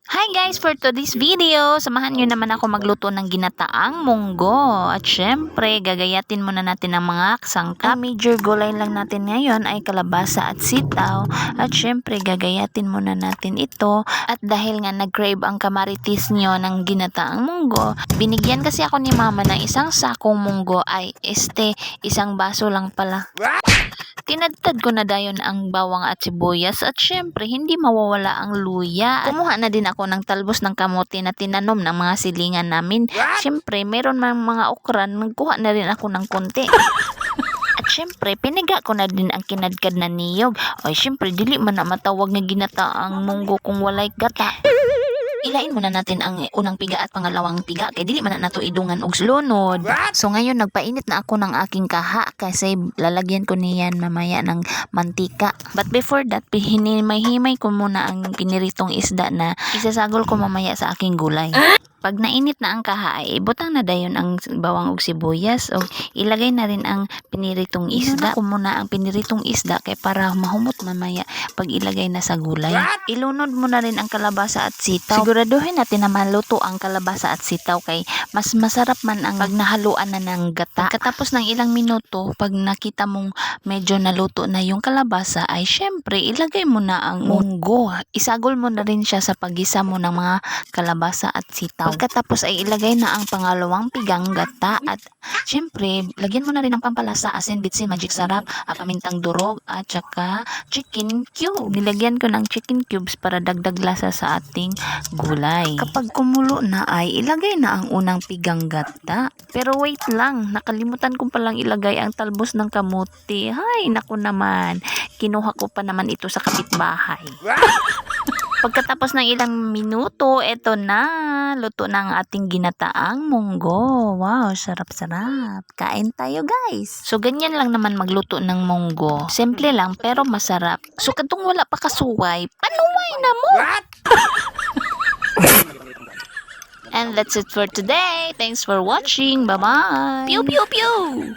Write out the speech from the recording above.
Hi guys! For today's video, samahan nyo naman ako magluto ng ginataang munggo. At syempre, gagayatin muna natin ang mga sangkap. Ang major gulay lang natin ngayon ay kalabasa at sitaw. At syempre, gagayatin muna natin ito. At dahil nga nag-crave ang kamaritis nyo ng ginataang munggo, binigyan kasi ako ni mama ng isang sakong munggo ay isang baso lang pala. Tinadtad ko na dayon ang bawang at sibuyas at syempre hindi mawawala ang luya. Kumuha na din ako ng talbos ng kamote na tinanom ng mga silingan namin. Syempre meron mang mga okran, nagkuha na rin ako ng konti. At syempre piniga ko na din ang kinadkad na niyog. Ay syempre dili man na matawag nga ginataang munggo kung walay gata. Ilain muna natin ang unang piga at pangalawang piga kay dili man na nato idungan og lunod. So ngayon nagpainit na ako ng aking kaha kasi lalagyan ko niyan mamaya ng mantika. But before that, hinimay-himay ko muna ang piniritong isda na isasagol ko mamaya sa aking gulay. Pag nainit na ang kaha ay ibutang na dayon ang bawang ug sibuyas o ilagay na rin ang piniritong isda. Ko muna ang piniritong isda kay para mahumot mamaya pag ilagay na sa gulay. Ilunod mo na rin ang kalabasa at sitaw. Siguraduhin natin na maluto ang kalabasa at sitaw kay mas masarap man ang pag nahaluan na ng gata. Pagkatapos ng ilang minuto, pag nakita mong medyo naluto na yung kalabasa ay syempre ilagay mo na ang munggo. Isagol mo na rin siya sa paggisa mo ng mga kalabasa at sitaw. Pagkatapos ay ilagay na ang pangalawang pigang gata at syempre lagyan mo na rin ng pampalasa, asin, bitsin, magic sarap, pamintang durog at saka chicken cube. Nilagyan ko ng chicken cubes para dagdag lasa sa ating gulay. Kapag kumulo na ay ilagay na ang unang pigang gata. Pero wait lang, nakalimutan ko palang ilagay ang talbos ng kamote. Hay, naku naman. Kinuha ko pa naman ito sa kapitbahay. Pagkatapos ng ilang minuto, eto na, luto na ang ating ginataang munggo. Wow, sarap-sarap. Kain tayo guys. So ganyan lang naman magluto ng munggo. Simple lang pero masarap. So kadtong wala pa kasuway, panuway na mo. And that's it for today. Thanks for watching. Bye-bye. Pew pew pew.